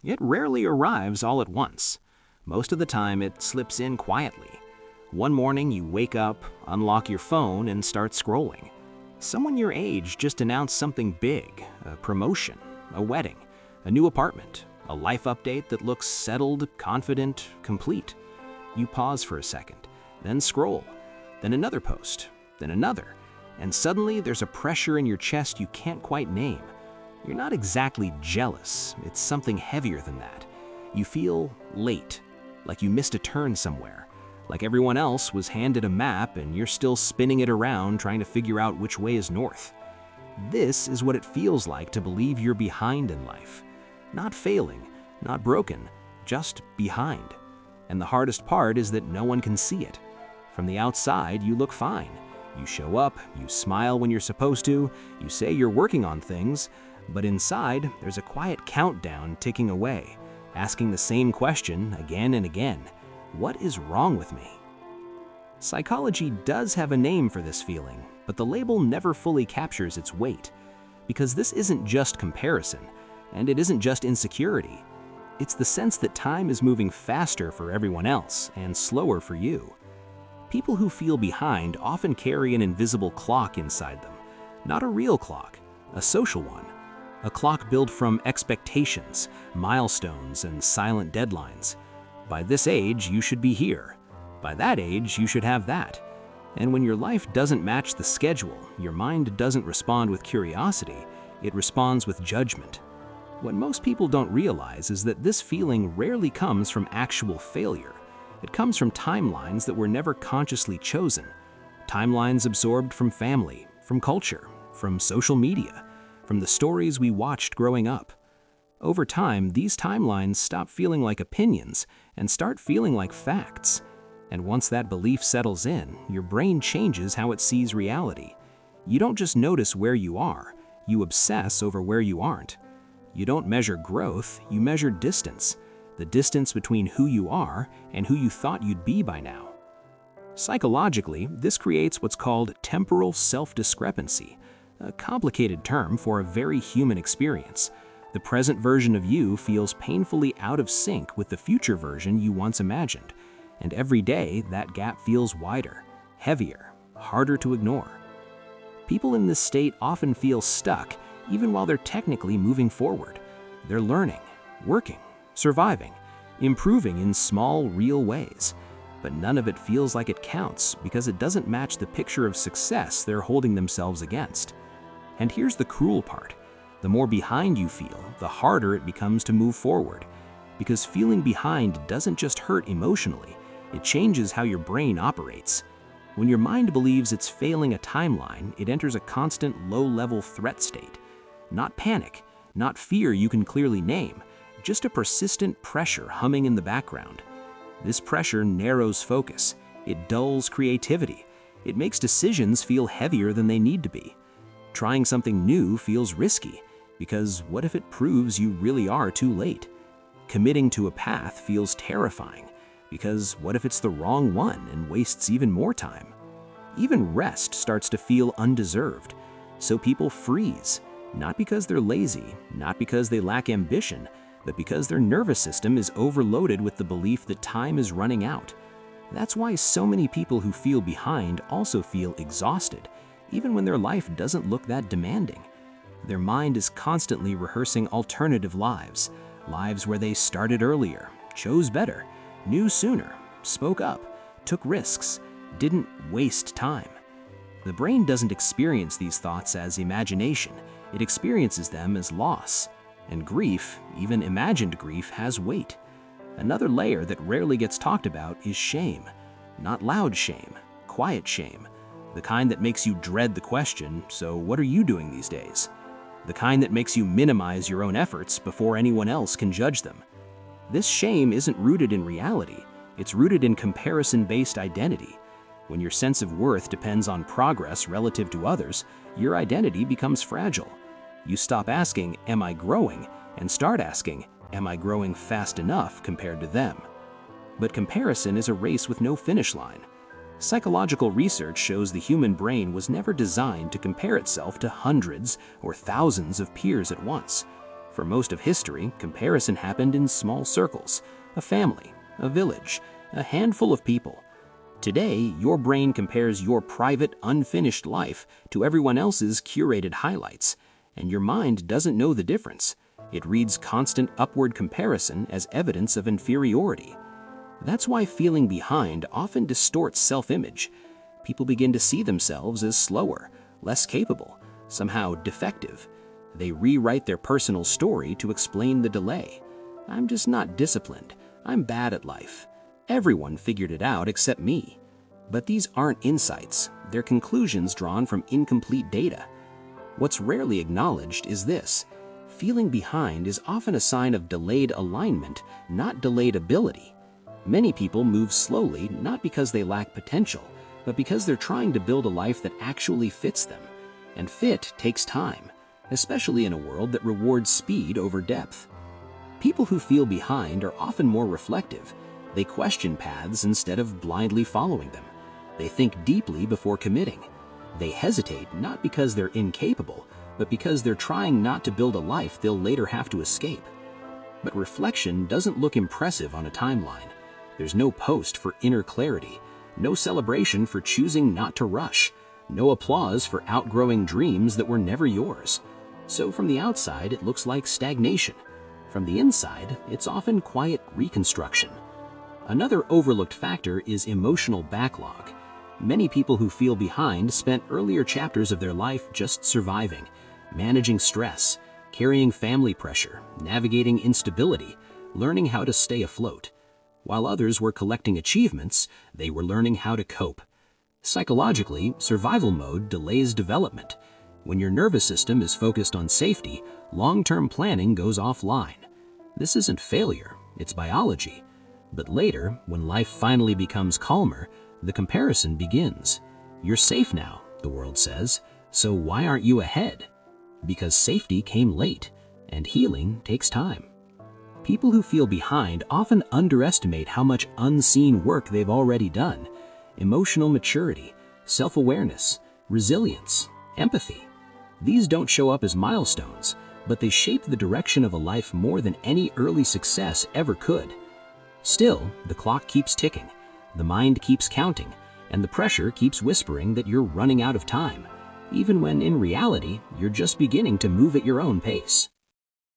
It rarely arrives all at once. Most of the time, it slips in quietly. One morning, you wake up, unlock your phone, and start scrolling. Someone your age just announced something big, a promotion, a wedding, a new apartment, a life update that looks settled, confident, complete. You pause for a second, then scroll, then another post, then another, and suddenly there's a pressure in your chest you can't quite name. You're not exactly jealous, it's something heavier than that. You feel late, like you missed a turn somewhere, like everyone else was handed a map and you're still spinning it around trying to figure out which way is north. This is what it feels like to believe you're behind in life. Not failing, not broken, just behind. And the hardest part is that no one can see it. From the outside, you look fine. You show up, you smile when you're supposed to, you say you're working on things, but inside, there's a quiet countdown ticking away, asking the same question again and again. What is wrong with me? Psychology does have a name for this feeling, but the label never fully captures its weight. Because this isn't just comparison, and it isn't just insecurity. It's the sense that time is moving faster for everyone else and slower for you. People who feel behind often carry an invisible clock inside them. Not a real clock, a social one. A clock built from expectations, milestones, and silent deadlines. By this age, you should be here. By that age, you should have that. And when your life doesn't match the schedule, your mind doesn't respond with curiosity, it responds with judgment. What most people don't realize is that this feeling rarely comes from actual failure. It comes from timelines that were never consciously chosen. Timelines absorbed from family, from culture, from social media, from the stories we watched growing up. Over time, these timelines stop feeling like opinions and start feeling like facts. And once that belief settles in, your brain changes how it sees reality. You don't just notice where you are, you obsess over where you aren't. You don't measure growth, you measure distance. The distance between who you are and who you thought you'd be by now. Psychologically, this creates what's called temporal self-discrepancy, a complicated term for a very human experience. The present version of you feels painfully out of sync with the future version you once imagined, and every day that gap feels wider, heavier, harder to ignore. People in this state often feel stuck even while they're technically moving forward. They're learning, working, surviving, improving in small, real ways. But none of it feels like it counts because it doesn't match the picture of success they're holding themselves against. And here's the cruel part. The more behind you feel, the harder it becomes to move forward. Because feeling behind doesn't just hurt emotionally, it changes how your brain operates. When your mind believes it's failing a timeline, it enters a constant low-level threat state. Not panic, not fear you can clearly name, just a persistent pressure humming in the background. This pressure narrows focus, it dulls creativity, it makes decisions feel heavier than they need to be. Trying something new feels risky, because what if it proves you really are too late? Committing to a path feels terrifying, because what if it's the wrong one and wastes even more time? Even rest starts to feel undeserved, so people freeze, not because they're lazy, not because they lack ambition, but because their nervous system is overloaded with the belief that time is running out. That's why so many people who feel behind also feel exhausted, even when their life doesn't look that demanding. Their mind is constantly rehearsing alternative lives, lives where they started earlier, chose better, knew sooner, spoke up, took risks, didn't waste time. The brain doesn't experience these thoughts as imagination, it experiences them as loss. And grief, even imagined grief, has weight. Another layer that rarely gets talked about is shame. Not loud shame, quiet shame. The kind that makes you dread the question, so what are you doing these days? The kind that makes you minimize your own efforts before anyone else can judge them. This shame isn't rooted in reality, it's rooted in comparison-based identity. When your sense of worth depends on progress relative to others, your identity becomes fragile. You stop asking, "Am I growing?" and start asking, "Am I growing fast enough compared to them?" But comparison is a race with no finish line. Psychological research shows the human brain was never designed to compare itself to hundreds or thousands of peers at once. For most of history, comparison happened in small circles, a family, a village, a handful of people. Today, your brain compares your private, unfinished life to everyone else's curated highlights, and your mind doesn't know the difference. It reads constant upward comparison as evidence of inferiority. That's why feeling behind often distorts self-image. People begin to see themselves as slower, less capable, somehow defective. They rewrite their personal story to explain the delay. I'm just not disciplined. I'm bad at life. Everyone figured it out except me. But these aren't insights. They're conclusions drawn from incomplete data. What's rarely acknowledged is this: feeling behind is often a sign of delayed alignment, not delayed ability. Many people move slowly not because they lack potential, but because they're trying to build a life that actually fits them. And fit takes time, especially in a world that rewards speed over depth. People who feel behind are often more reflective. They question paths instead of blindly following them. They think deeply before committing. They hesitate not because they're incapable, but because they're trying not to build a life they'll later have to escape. But reflection doesn't look impressive on a timeline. There's no post for inner clarity, no celebration for choosing not to rush, no applause for outgrowing dreams that were never yours. So from the outside, it looks like stagnation. From the inside, it's often quiet reconstruction. Another overlooked factor is emotional backlog. Many people who feel behind spent earlier chapters of their life just surviving, managing stress, carrying family pressure, navigating instability, learning how to stay afloat. While others were collecting achievements, they were learning how to cope. Psychologically, survival mode delays development. When your nervous system is focused on safety, long-term planning goes offline. This isn't failure, it's biology. But later, when life finally becomes calmer, the comparison begins. You're safe now, the world says, so why aren't you ahead? Because safety came late, and healing takes time. People who feel behind often underestimate how much unseen work they've already done. Emotional maturity, self-awareness, resilience, empathy. These don't show up as milestones, but they shape the direction of a life more than any early success ever could. Still, the clock keeps ticking, the mind keeps counting, and the pressure keeps whispering that you're running out of time, even when in reality, you're just beginning to move at your own pace.